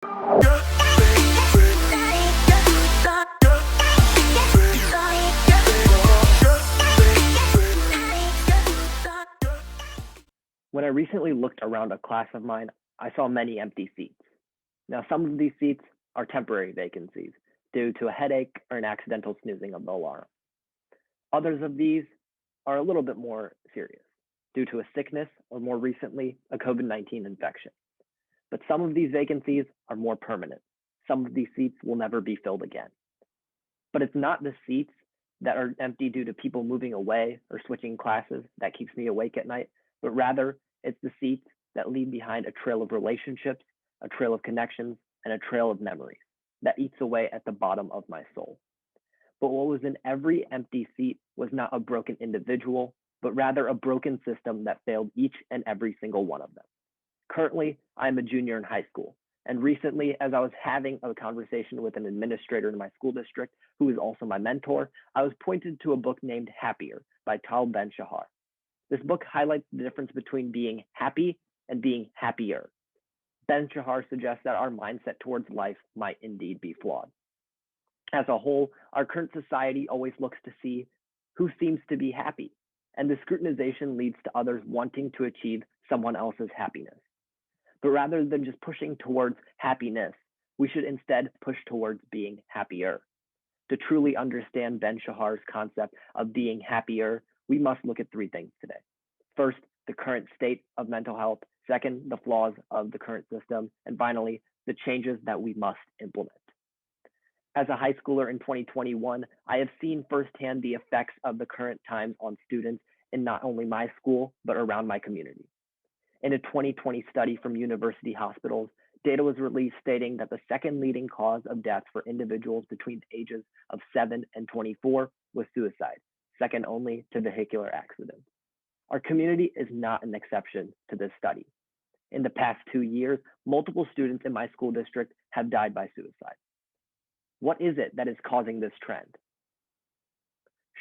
When I recently looked around a class of mine, I saw many empty seats. Now, some of these seats are temporary vacancies due to a headache or an accidental snoozing of the alarm. Others of these are a little bit more serious due to a sickness or more recently, a COVID-19 infection. But some of these vacancies are more permanent. Some of these seats will never be filled again. But it's not the seats that are empty due to people moving away or switching classes that keeps me awake at night, but rather it's the seats that leave behind a trail of relationships, a trail of connections, and a trail of memories that eats away at the bottom of my soul. But what was in every empty seat was not a broken individual, but rather a broken system that failed each and every single one of them. Currently, I'm a junior in high school. And recently, as I was having a conversation with an administrator in my school district, who is also my mentor, I was pointed to a book named Happier by Tal Ben-Shahar. This book highlights the difference between being happy and being happier. Ben-Shahar suggests that our mindset towards life might indeed be flawed. As a whole, our current society always looks to see who seems to be happy, and the scrutinization leads to others wanting to achieve someone else's happiness. But rather than just pushing towards happiness, we should instead push towards being happier. To truly understand Ben-Shahar's concept of being happier, we must look at three things today. First, the current state of mental health. Second, the flaws of the current system. And finally, the changes that we must implement. As a high schooler in 2021, I have seen firsthand the effects of the current times on students in not only my school, but around my community. In a 2020 study from university hospitals, data was released stating that the second leading cause of death for individuals between the ages of 7 and 24 was suicide, second only to vehicular accidents. Our community is not an exception to this study. In the past 2 years, multiple students in my school district have died by suicide. What is it that is causing this trend?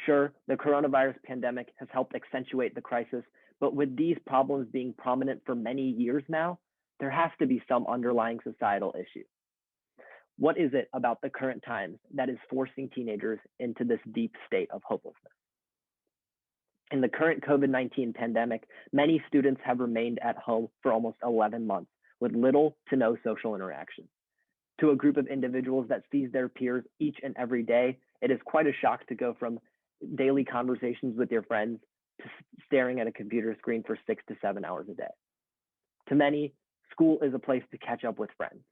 Sure, the coronavirus pandemic has helped accentuate the crisis, but with these problems being prominent for many years now, there has to be some underlying societal issue. What is it about the current times that is forcing teenagers into this deep state of hopelessness? In the current COVID-19 pandemic, many students have remained at home for almost 11 months with little to no social interaction. To a group of individuals that sees their peers each and every day, it is quite a shock to go from daily conversations with your friends to staring at a computer screen for 6 to 7 hours a day. To many, school is a place to catch up with friends.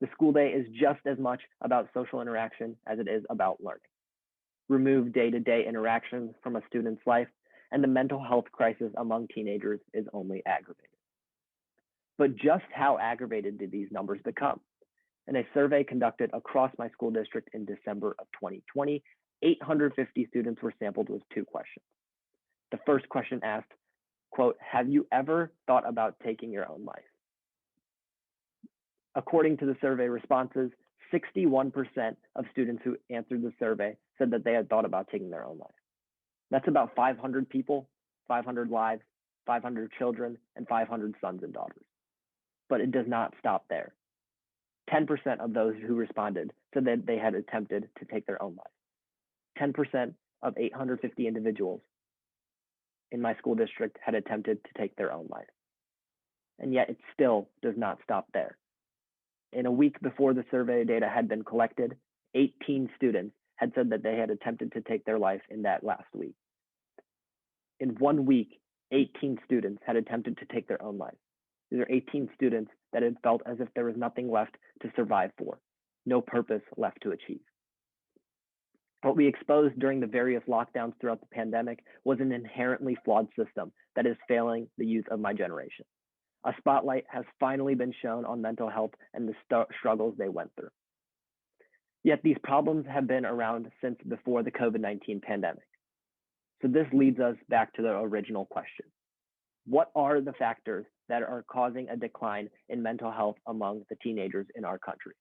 The school day is just as much about social interaction as it is about learning. Remove day-to-day interactions from a student's life, and the mental health crisis among teenagers is only aggravated. But just how aggravated did these numbers become? In a survey conducted across my school district in December of 2020, 850 students were sampled with 2 questions. The first question asked, quote, "Have you ever thought about taking your own life?" According to the survey responses, 61% of students who answered the survey said that they had thought about taking their own life. That's about 500 people, 500 lives, 500 children, and 500 sons and daughters. But it does not stop there. 10% of those who responded said that they had attempted to take their own life. 10% of 850 individuals in my school district had attempted to take their own life. And yet it still does not stop there. In a week before the survey data had been collected, 18 students had said that they had attempted to take their life in that last week. In 1 week, 18 students had attempted to take their own life. These are 18 students that had felt as if there was nothing left to survive for, no purpose left to achieve. What we exposed during the various lockdowns throughout the pandemic was an inherently flawed system that is failing the youth of my generation. A spotlight has finally been shown on mental health and the struggles they went through. Yet these problems have been around since before the COVID-19 pandemic. So this leads us back to the original question. What are the factors that are causing a decline in mental health among the teenagers in our country?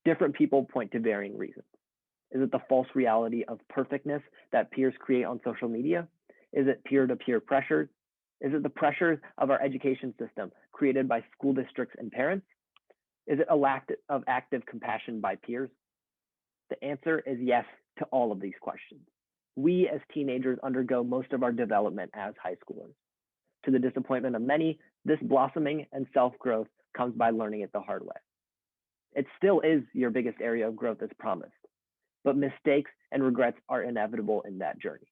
Different people point to varying reasons. Is it the false reality of perfectness that peers create on social media? Is it peer-to-peer pressures? Is it the pressures of our education system created by school districts and parents? Is it a lack of active compassion by peers? The answer is yes to all of these questions. We as teenagers undergo most of our development as high schoolers. To the disappointment of many, this blossoming and self-growth comes by learning it the hard way. It still is your biggest area of growth as promised, but mistakes and regrets are inevitable in that journey.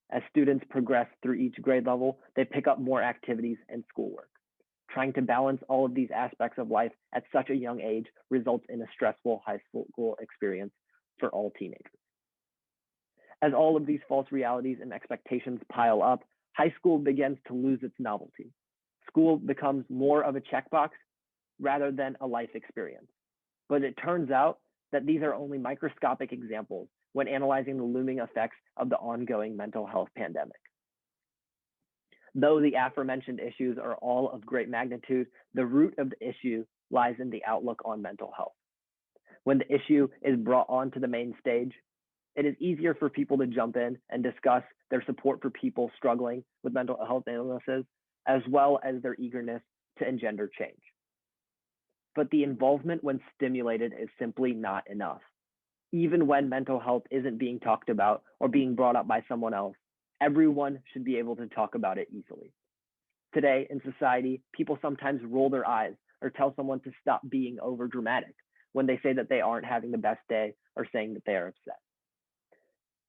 As students progress through each grade level, they pick up more activities and schoolwork. Trying to balance all of these aspects of life at such a young age results in a stressful high school experience for all teenagers. As all of these false realities and expectations pile up, high school begins to lose its novelty. School becomes more of a checkbox rather than a life experience. But it turns out that these are only microscopic examples when analyzing the looming effects of the ongoing mental health pandemic. Though the aforementioned issues are all of great magnitude, the root of the issue lies in the outlook on mental health. When the issue is brought onto the main stage, it is easier for people to jump in and discuss their support for people struggling with mental health illnesses, as well as their eagerness to engender change. But the involvement when stimulated is simply not enough. Even when mental health isn't being talked about or being brought up by someone else, everyone should be able to talk about it easily. Today in society, people sometimes roll their eyes or tell someone to stop being overdramatic when they say that they aren't having the best day or saying that they are upset.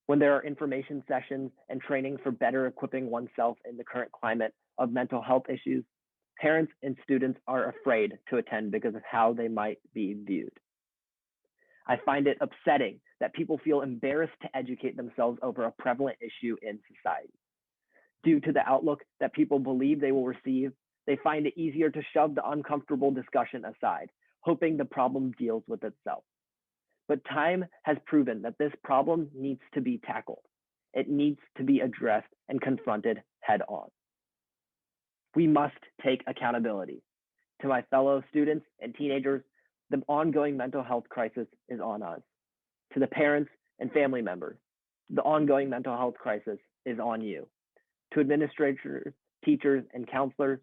When there are information sessions and training for better equipping oneself in the current climate of mental health issues, parents and students are afraid to attend because of how they might be viewed. I find it upsetting that people feel embarrassed to educate themselves over a prevalent issue in society. Due to the outlook that people believe they will receive, they find it easier to shove the uncomfortable discussion aside, hoping the problem deals with itself. But time has proven that this problem needs to be tackled. It needs to be addressed and confronted head on. We must take accountability. To my fellow students and teenagers, the ongoing mental health crisis is on us. To the parents and family members, the ongoing mental health crisis is on you. To administrators, teachers, and counselors,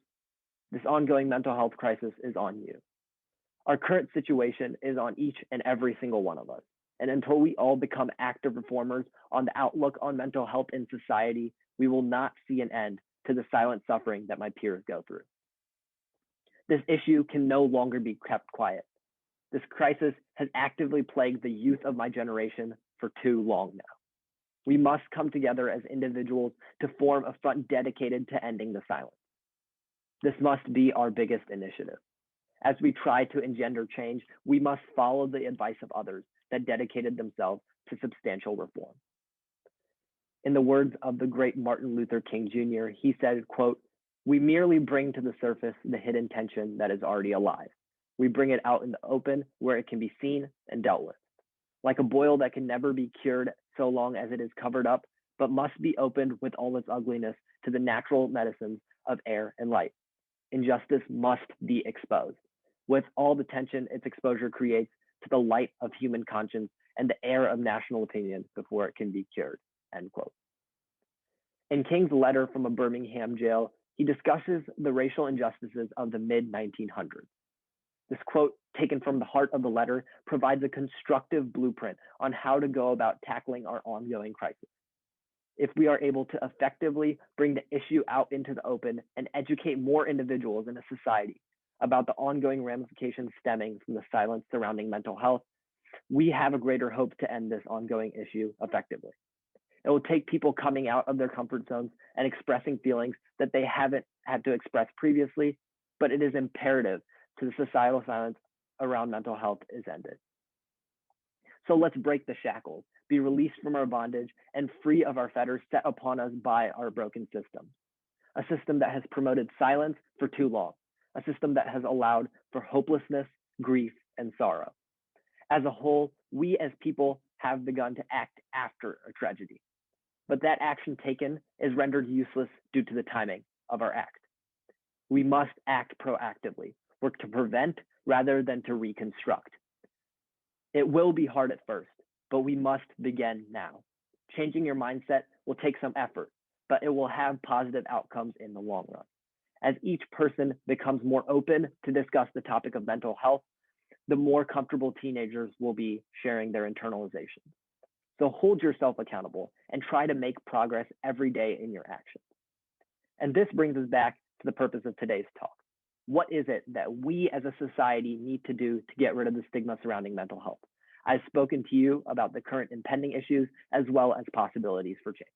this ongoing mental health crisis is on you. Our current situation is on each and every single one of us. And until we all become active reformers on the outlook on mental health in society, we will not see an end to the silent suffering that my peers go through. This issue can no longer be kept quiet. This crisis has actively plagued the youth of my generation for too long now. We must come together as individuals to form a front dedicated to ending the silence. This must be our biggest initiative. As we try to engender change, we must follow the advice of others that dedicated themselves to substantial reform. In the words of the great Martin Luther King Jr., he said, quote, "We merely bring to the surface the hidden tension that is already alive. We bring it out in the open where it can be seen and dealt with. Like a boil that can never be cured so long as it is covered up, but must be opened with all its ugliness to the natural medicines of air and light. Injustice must be exposed, with all the tension its exposure creates to the light of human conscience and the air of national opinion before it can be cured," end quote. In King's letter from a Birmingham jail, he discusses the racial injustices of the mid-1900s. This quote, taken from the heart of the letter, provides a constructive blueprint on how to go about tackling our ongoing crisis. If we are able to effectively bring the issue out into the open and educate more individuals in a society about the ongoing ramifications stemming from the silence surrounding mental health, we have a greater hope to end this ongoing issue effectively. It will take people coming out of their comfort zones and expressing feelings that they haven't had to express previously, but it is imperative to the societal silence around mental health is ended. So let's break the shackles, be released from our bondage, and free of our fetters set upon us by our broken system. A system that has promoted silence for too long, a system that has allowed for hopelessness, grief, and sorrow. As a whole, we as people have begun to act after a tragedy, but that action taken is rendered useless due to the timing of our act. We must act proactively, work to prevent rather than to reconstruct. It will be hard at first, but we must begin now. Changing your mindset will take some effort, but it will have positive outcomes in the long run. As each person becomes more open to discuss the topic of mental health, the more comfortable teenagers will be sharing their internalizations. So hold yourself accountable and try to make progress every day in your actions. And this brings us back to the purpose of today's talk. What is it that we as a society need to do to get rid of the stigma surrounding mental health? I've spoken to you about the current impending issues as well as possibilities for change.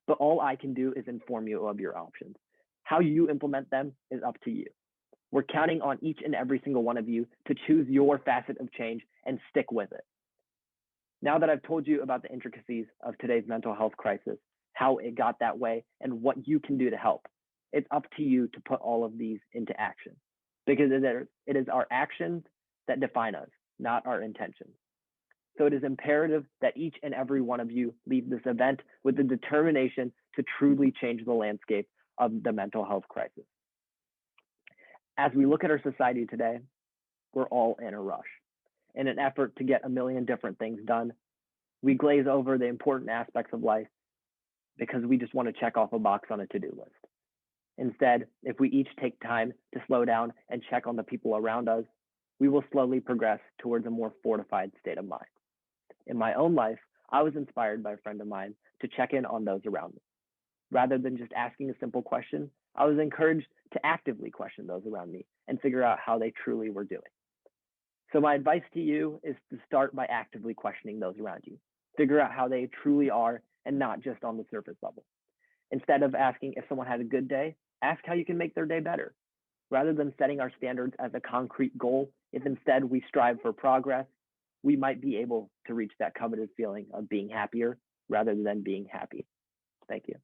But all I can do is inform you of your options. How you implement them is up to you. We're counting on each and every single one of you to choose your facet of change and stick with it. Now that I've told you about the intricacies of today's mental health crisis, how it got that way, and what you can do to help, it's up to you to put all of these into action, because it is our actions that define us, not our intentions. So it is imperative that each and every one of you leave this event with the determination to truly change the landscape of the mental health crisis. As we look at our society today, we're all in a rush. In an effort to get a million different things done, we glaze over the important aspects of life because we just want to check off a box on a to-do list. Instead, if we each take time to slow down and check on the people around us, we will slowly progress towards a more fortified state of mind. In my own life, I was inspired by a friend of mine to check in on those around me. Rather than just asking a simple question, I was encouraged to actively question those around me and figure out how they truly were doing. So my advice to you is to start by actively questioning those around you. Figure out how they truly are and not just on the surface level. Instead of asking if someone had a good day, ask how you can make their day better. Rather than setting our standards as a concrete goal, if instead we strive for progress, we might be able to reach that coveted feeling of being happier rather than being happy. Thank you.